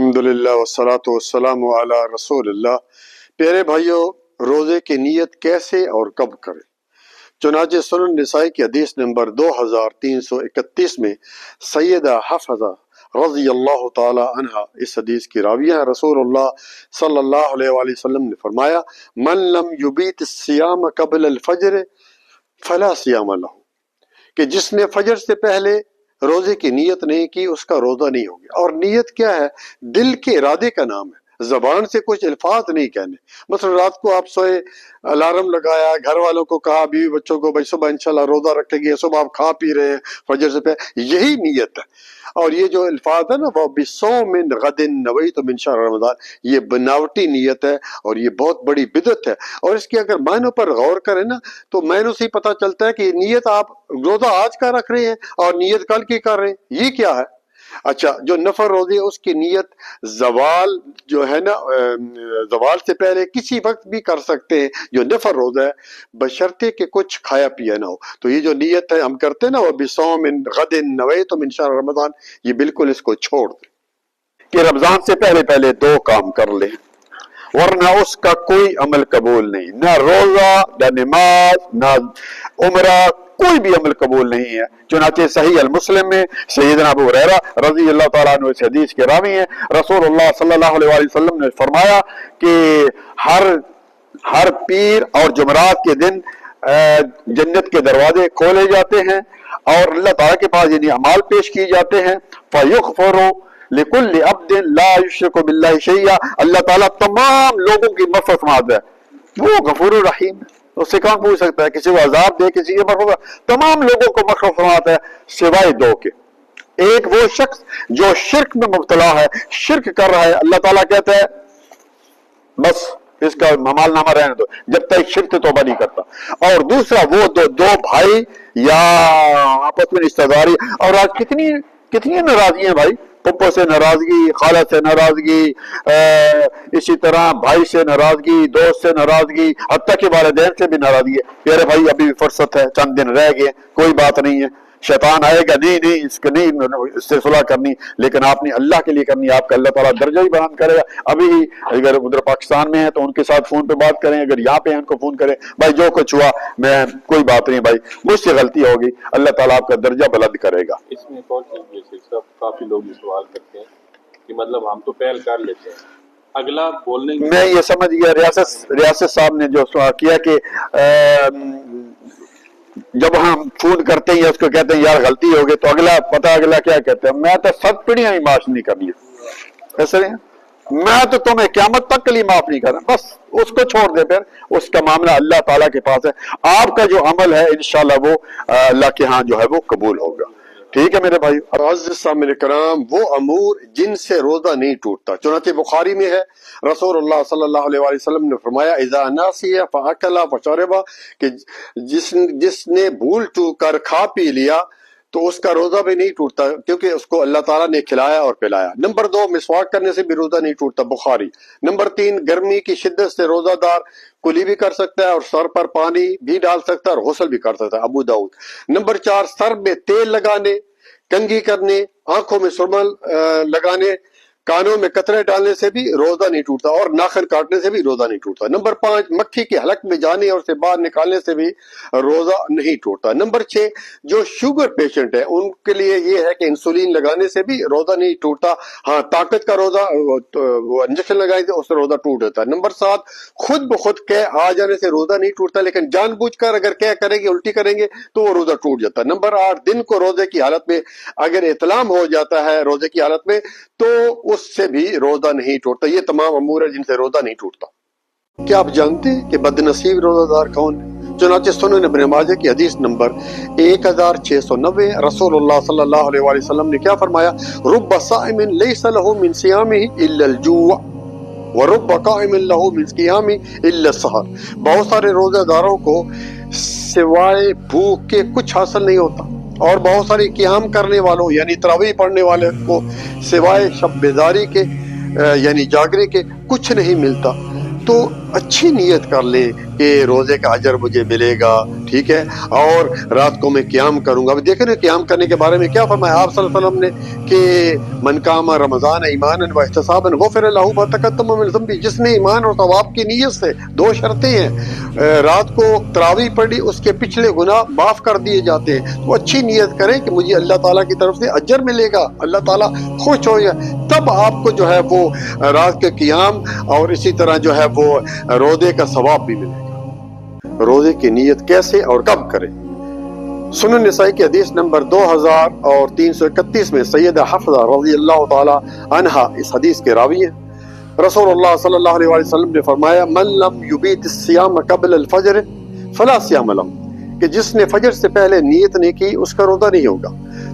الحمدللہ والصلاۃ والسلام علی رسول اللہ۔ پیارے بھائیوں، روزے کی نیت کیسے اور کب کریں؟ چنانچہ سنن نسائی کی حدیث نمبر 2331 میں سیدہ حفصہ رضی اللہ تعالی عنہ اس حدیث کی راویہ ہیں۔ رسول اللہ صلی اللہ علیہ وآلہ وسلم نے فرمایا، من لم یبیت الصیام قبل الفجر فلا صیام لہ، کہ جس نے فجر سے پہلے روزے کی نیت نہیں کی اس کا روزہ نہیں ہوگا۔ اور نیت کیا ہے؟ دل کے ارادے کا نام ہے، زبان سے کچھ الفاظ نہیں کہنے۔ مثلا رات کو آپ سوئے، الارم لگایا، گھر والوں کو کہا، بیوی بچوں کو بھائی صبح انشاءاللہ روزہ رکھیں گے، صبح آپ کھا پی رہے ہیں فجر سے پہلے، یہی نیت ہے۔ اور یہ جو الفاظ ہے نا، وہ بِصَوْمٍ غَدٍ نَوَيْتُ مِنْ شَهْرِ رمضان، یہ بناوٹی نیت ہے اور یہ بہت بڑی بدعت ہے۔ اور اس کے اگر معنوں پر غور کریں نا تو معنوں سے ہی پتہ چلتا ہے کہ نیت آپ روزہ آج کا رکھ رہے ہیں اور نیت کل کی کر رہے ہیں، یہ کیا ہے؟ اچھا، جو نفل روزے اس کی نیت زوال جو ہے نا، زوال سے پہلے کسی وقت بھی کر سکتے ہیں جو نفل روزہ ہے، بشرطے کہ کچھ کھایا پیا نہ ہو۔ تو یہ جو نیت ہے ہم کرتے ہیں نا، وہ بِصَوْمٍ غَدٍ نَوَيْتُ مِنْ شَهْرِ رمضان، یہ بالکل اس کو چھوڑ دیں کہ رمضان سے پہلے دو کام کر لیں، ورنہ اس کا کوئی عمل قبول نہیں، نہ روزہ، نہ نماز، نہ عمرہ، کوئی بھی عمل قبول نہیں ہے۔ چنانچہ صحیح المسلم میں سیدنا ابو ہریرہ رضی اللہ تعالیٰ عنہ اس حدیث کے راوی ہیں، رسول اللہ صلی اللہ علیہ وآلہ وسلم نے فرمایا کہ ہر پیر اور جمعرات کے دن جنت کے دروازے کھولے جاتے ہیں اور اللہ تعالیٰ کے پاس یعنی اعمال پیش کی جاتے ہیں، فَيُغْفَرُ لِكُلِّ عَبْدٍ لَا يُشْرِكُ بِاللَّهِ شَيْئًا، اللہ تعالیٰ تمام لوگوں کی مغفرت فرماتا ہے، وہ غفور الرحیم ہے۔ اس سے کون پوچھ سکتا ہے؟ کسی کو عذاب دے، کسی کو مغفرت، تمام لوگوں کو مغفرت فرماتا ہے سوائے دو کے۔ ایک وہ شخص جو شرک میں مبتلا ہے، شرک کر رہا ہے، اللہ تعالیٰ کہتا ہے بس اس کا مال نامہ رہنے دو جب تک شرک سے توبہ نہیں کرتا۔ اور دوسرا وہ دو بھائی یا آپس میں رشتہ داری، اور آج کتنی ناراضگی ہیں بھائی، پپو سے ناراضگی، خالہ سے ناراضگی، اسی طرح بھائی سے ناراضگی، دوست سے ناراضگی، حتیٰ کہ والدین سے بھی ناراضگی ہے۔ پیارے بھائی، ابھی بھی فرصت ہے، چند دن رہ گئے، کوئی بات نہیں ہے، شیطان آئے گا، نہیں اس سے صلح کرنی، لیکن آپ نے اللہ کے لیے کرنی، آپ کا اللہ تعالیٰ درجہ ہی بیان کرے گا۔ ابھی اگر ادھر پاکستان میں ہیں تو ان کے ساتھ فون پہ بات کریں، اگر یہاں پہ ہیں ان کو فون کریں، بھائی جو کچھ ہوا میں کوئی بات نہیں بھائی، مجھ سے غلطی ہوگی، اللہ تعالیٰ آپ کا درجہ بلند کرے گا۔ اس میں ایک اور چیز یہ صاحب، کافی لوگ یہ سوال کرتے ہیں کہ مطلب ہم تو پہل کر لیتے ہیں، اگلا بولنے میں یہ سمجھ گیا ریاست صاحب نے جو سوال کیا کہ جب ہم فون کرتے ہیں یا اس کو کہتے ہیں یار غلطی ہو گئی تو اگلا کیا کہتے ہیں؟ میں تو سب پیڑیاں ہی معاف نہیں کرنی ہے، ایسے نہیں، میں تو تمہیں قیامت تک کے لیے معاف نہیں کرنا، بس اس کو چھوڑ دے، پھر اس کا معاملہ اللہ تعالیٰ کے پاس ہے۔ آپ کا جو عمل ہے انشاءاللہ وہ اللہ کے ہاں جو ہے وہ قبول ہوگا۔ ٹھیک ہے میرے بھائی۔ عزیز سامعین کرام، وہ امور جن سے روزہ نہیں ٹوٹتا، چنانچہ بخاری میں ہے، رسول اللہ صلی اللہ علیہ وآلہ وسلم نے فرمایا، اذا ناسی فاکل فشرب، کہ جس نے بھول چوک کر کھا پی لیا تو اس کا روزہ بھی نہیں ٹوٹتا، کیونکہ اس کو اللہ تعالیٰ نے کھلایا اور پلایا۔ نمبر 2، مسواک کرنے سے بھی روزہ نہیں ٹوٹتا، بخاری۔ نمبر 3، گرمی کی شدت سے روزہ دار کلی بھی کر سکتا ہے اور سر پر پانی بھی ڈال سکتا ہے اور غسل بھی کر سکتا ہے، ابو داؤد۔ نمبر 4، سر میں تیل لگانے، کنگھی کرنے، آنکھوں میں سرمہ لگانے، کانوں میں قطرے ڈالنے سے بھی روزہ نہیں ٹوٹتا اور ناخن کاٹنے سے بھی روزہ نہیں ٹوٹتا۔ نمبر 5، مکھی کے حلق میں جانے اور اسے باہر نکالنے سے بھی روزہ نہیں ٹوٹتا۔ نمبر 6، جو شوگر پیشنٹ ہے ان کے لیے یہ ہے کہ انسولین لگانے سے بھی روزہ نہیں ٹوٹتا، ہاں طاقت کا روزہ وہ انجیکشن لگائیں تو اس سے روزہ ٹوٹ جاتا ہے۔ نمبر 7، خود بخود قے آ جانے سے روزہ نہیں ٹوٹتا، لیکن جان بوجھ کر اگر قے کریں گے، الٹی کریں گے تو وہ روزہ ٹوٹ جاتا ہے۔ نمبر 8، دن کو روزے کی حالت میں اگر اطعام ہو جاتا ہے روزے کی حالت میں تو اس سے بھی روزہ نہیں ٹوٹتا۔ یہ تمام امور ہیں جن سے روزہ نہیں ٹوٹتا۔ کیا آپ جانتے ہیں کہ بد نصیب روزہ دار کون ہے؟ چنانچہ سنن ابن ماجہ کی حدیث نمبر 1690، رسول اللہ صلی اللہ علیہ وآلہ وسلم نے کیا فرمایا، رب صائم لیس له من صیامہ الا الجوع ورب قائم له من قیامہ الا السحر، بہت سارے روزہ داروں کو سوائے بھوک کے کچھ حاصل نہیں ہوتا، اور بہت ساری قیام کرنے والوں یعنی تراویح پڑھنے والے کو سوائے شب بیداری کے یعنی جاگنے کے کچھ نہیں ملتا، تو اچھی نیت کر لیں کہ روزے کا اجر مجھے ملے گا، ٹھیک ہے، اور رات کو میں قیام کروں گا۔ اب دیکھیں نا قیام کرنے کے بارے میں کیا فرمایا آپ صلی اللہ علیہ وسلم نے کہ من قام رمضان ایمانا و احتسابا غفر له ما تقدم من ذنبه، جس نے ایمان اور ثواب کی نیت سے، دو شرطیں ہیں، رات کو تراویح پڑھی، اس کے پچھلے گناہ معاف کر دیے جاتے ہیں۔ تو اچھی نیت کریں کہ مجھے اللہ تعالیٰ کی طرف سے اجر ملے گا، اللہ تعالیٰ خوش ہو جائے، تب آپ کو جو ہے وہ رات کے قیام اور اسی طرح جو ہے وہ روزے کا ثواب بھی ملے گا۔ روزے کی نیت کیسے اور کب کریں؟ سنن نسائی کی حدیث نمبر 2331 میں سیدہ حفصہ رضی اللہ تعالی عنہا اس حدیث کے راوی ہیں۔ رسول اللہ صلی اللہ علیہ وسلم نے فرمایا من لم یبیت الصیام قبل الفجر فلا صیام له، کہ جس نے فجر سے پہلے نیت نہیں کی اس کا روزہ نہیں ہوگا۔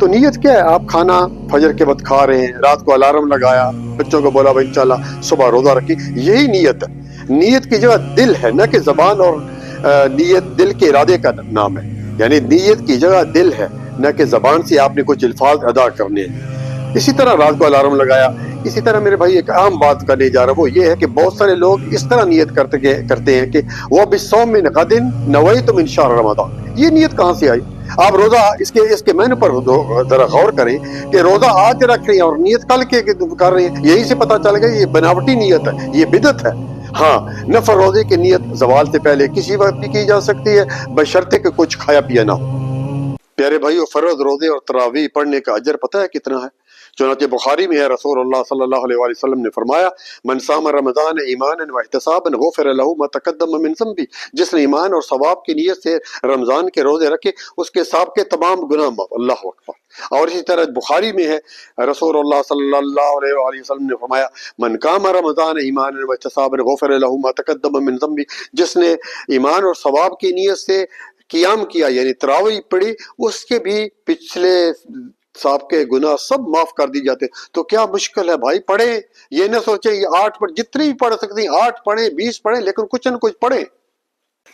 تو نیت کیا ہے؟ آپ کھانا فجر کے وقت کھا رہے ہیں، رات کو الارم لگایا، بچوں کو بولا بھائی انشاءاللہ صبح روزہ رکھی، یہی نیت ہے۔ نیت کی جگہ دل ہے، نہ کہ زبان، اور نیت دل کے ارادے کا نام ہے، یعنی نیت کی جگہ دل ہے، نہ کہ زبان سے آپ نے کچھ الفاظ ادا کرنے ہیں۔ اسی طرح رات کو الارم لگایا۔ اسی طرح میرے بھائی ایک اہم بات کرنے جا رہا ہوں، وہ یہ ہے کہ بہت سارے لوگ اس طرح نیت کرتے ہیں کہ وہ بالصوم من غد نویت من شہر رمضان، یہ نیت کہاں سے آئی؟ آپ روزہ اس کے معنی پر ذرا غور کریں کہ روزہ آج رکھ رہے ہیں اور نیت کل کے کر رہے ہیں، یہی سے پتہ چل گیا یہ بناوٹی نیت ہے، یہ بدعت ہے۔ ہاں، نفل روزے کی نیت زوال سے پہلے کسی وقت بھی کی جا سکتی ہے، بشرطے کہ کچھ کھایا پیا نہ ہو۔ پیارے بھائیو، فرض روزے اور تراویح پڑھنے کا اجر پتہ ہے کتنا ہے؟ چنانچہ بخاری میں ہے، رسول اللہ صلی اللہ علیہ وسلم نے فرمایا من صام رمضان ایمانا واحتسابا غفر له ما تقدم من ذنبه، جس نے ایمان اور ثواب کی نیت سے رمضان کے روزے رکھے اس کے سابقے تمام گناہ معاف۔ اللہ اکبر۔ اور اسی طرح بخاری میں ہے، رسول اللہ صلی اللہ علیہ وسلم نے فرمایا من قام رمضان ایمانا واحتسابا غفر له ما تقدم من ذنبه، جس نے ایمان اور ثواب کی نیت سے قیام کیا یعنی تراویح پڑھی، اس کے بھی پچھلے صاحب کے گناہ سب معاف کر دی جاتے۔ تو کیا مشکل ہے بھائی؟ پڑھیں، یہ نہ سوچیں یہ 8 پڑھ، جتنی بھی پڑھ سکتے ہیں 8 پڑھیں، 20 پڑھیں، لیکن کچھ نہ کچھ پڑھیں۔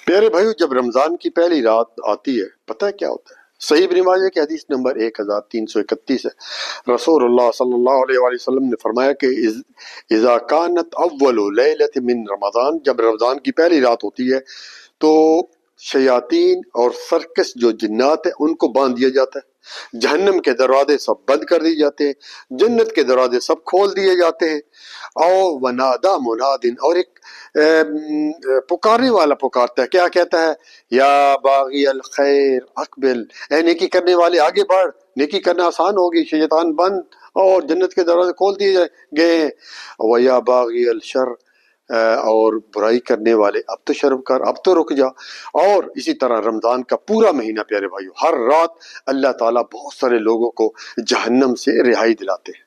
پیارے بھائیو، جب رمضان کی پہلی رات آتی ہے پتہ ہے کیا ہوتا ہے؟ صحیح ابن ماجہ کی حدیث نمبر 1331 ہے، رسول اللہ صلی اللہ علیہ وسلم نے فرمایا کہ اذا کانت اول لیلۃ من رمضان، جب رمضان کی پہلی رات ہوتی ہے تو شیاطین اور سرکس جو جنات ہیں ان کو باندھ دیا جاتا ہے، جہنم کے دروازے سب بند کر دیے جاتے ہیں، جنت کے دروازے سب کھول دیے جاتے ہیں۔ او ونادا منادن، اور ایک پکارنے والا پکارتا ہے، کیا کہتا ہے؟ یا باغی الخیر اقبل، اے نیکی کرنے والے آگے بڑھ، نیکی کرنا آسان ہوگی، شیطان بند اور جنت کے دروازے کھول دیے گئے ہیں۔ ویا باغی الشر، اور برائی کرنے والے اب تو شرم کر، اب تو رک جا۔ اور اسی طرح رمضان کا پورا مہینہ پیارے بھائیو، ہر رات اللہ تعالیٰ بہت سارے لوگوں کو جہنم سے رہائی دلاتے ہیں۔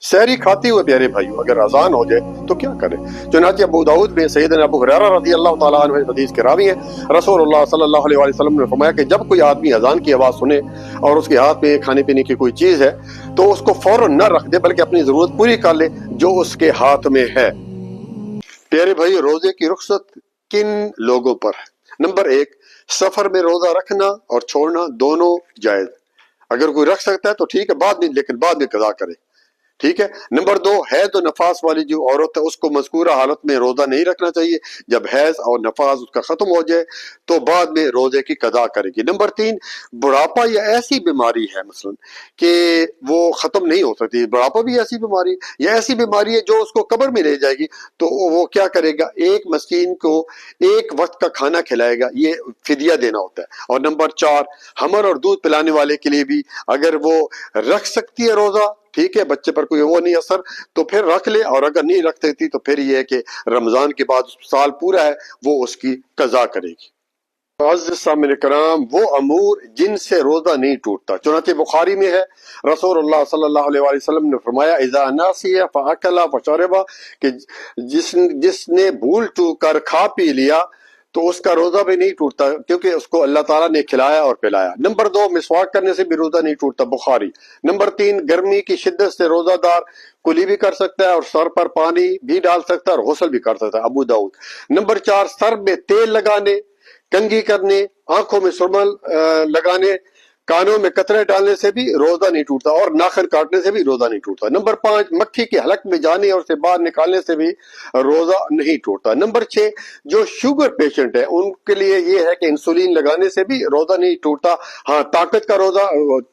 سحری کھاتے ہوئے پیارے بھائیو اگر اذان ہو جائے تو کیا کریں؟ چنانچہ ابو داؤد میں سیدنا ابو ہریرہ رضی اللہ تعالیٰ عنہ حدیث کے راوی ہیں، رسول اللہ صلی اللہ علیہ وسلم نے فرمایا کہ جب کوئی آدمی اذان کی آواز سنے اور اس کے ہاتھ میں کھانے پینے کی کوئی چیز ہے تو اس کو فوراً نہ رکھ دے بلکہ اپنی ضرورت پوری کر لے جو اس کے ہاتھ میں ہے۔ پیارے بھائی، روزے کی رخصت کن لوگوں پر ہے؟ نمبر 1، سفر میں روزہ رکھنا اور چھوڑنا دونوں جائز، اگر کوئی رکھ سکتا ہے تو ٹھیک ہے، لیکن بعد میں قضا کرے، ٹھیک ہے۔ نمبر 2، حیض و نفاس والی جو عورت ہے اس کو مذکورہ حالت میں روزہ نہیں رکھنا چاہیے، جب حیض اور نفاس اس کا ختم ہو جائے تو بعد میں روزے کی قضا کرے گی۔ نمبر 3، بڑھاپا یا ایسی بیماری ہے مثلا کہ وہ ختم نہیں ہو سکتی، بڑھاپا بھی ایسی بیماری یا ایسی بیماری ہے جو اس کو قبر میں لے جائے گی، تو وہ کیا کرے گا؟ ایک مسکین کو ایک وقت کا کھانا کھلائے گا، یہ فدیہ دینا ہوتا ہے۔ اور نمبر 4، حمل اور دودھ پلانے والے کے لیے بھی اگر وہ رکھ سکتی ہے روزہ، ٹھیک ہے، بچے پر کوئی وہ نہیں اثر تو پھر رکھ لے، اور اگر نہیں رکھ سکتی تو پھر یہ ہے کہ رمضان کے بعد سال پورا ہے وہ اس کی قضا کرے گی۔ معزز سامعین کرام، وہ امور جن سے روزہ نہیں ٹوٹتا، چنانچہ بخاری میں ہے، رسول اللہ صلی اللہ علیہ وسلم نے فرمایا اذا ناسی فاکل فشرب، کہ جس نے بھول چوک کر کھا پی لیا تو اس کا روزہ بھی نہیں ٹوٹتا کیونکہ اس کو اللہ تعالیٰ نے کھلایا اور پلایا۔ نمبر 2، مسواک کرنے سے بھی روزہ نہیں ٹوٹتا، بخاری۔ نمبر 3، گرمی کی شدت سے روزہ دار کلی بھی کر سکتا ہے اور سر پر پانی بھی ڈال سکتا ہے اور غسل بھی کر سکتا ہے، ابو داؤد۔ نمبر 4، سر میں تیل لگانے، کنگھی کرنے، آنکھوں میں سرمہ لگانے کانوں میں قطرے ڈالنے سے بھی روزہ نہیں ٹوٹتا، اور ناخن کاٹنے سے بھی روزہ نہیں ٹوٹتا۔ نمبر 5، مکھی کے حلق میں جانے اور اسے باہر نکالنے سے بھی روزہ نہیں ٹوٹتا۔ نمبر 6، جو شوگر پیشنٹ ہے ان کے لیے یہ ہے کہ انسولین لگانے سے بھی روزہ نہیں ٹوٹتا، ہاں طاقت کا روزہ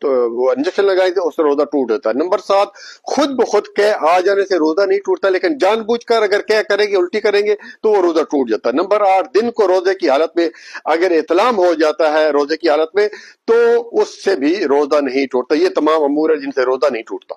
وہ انجیکشن لگائے تھے اس سے روزہ ٹوٹ جاتا ہے۔ نمبر 7، خود بخود قے آ جانے سے روزہ نہیں ٹوٹتا، لیکن جان بوجھ کر اگر قے کریں گے، الٹی کریں گے تو وہ روزہ ٹوٹ جاتا ہے۔ نمبر 8، دن کو روزے کی حالت میں اگر احتلام ہو جاتا ہے روزے کی حالت میں تو اس سے بھی روزہ نہیں ٹوٹتا۔ یہ تمام امور ہیں جن سے روزہ نہیں ٹوٹتا۔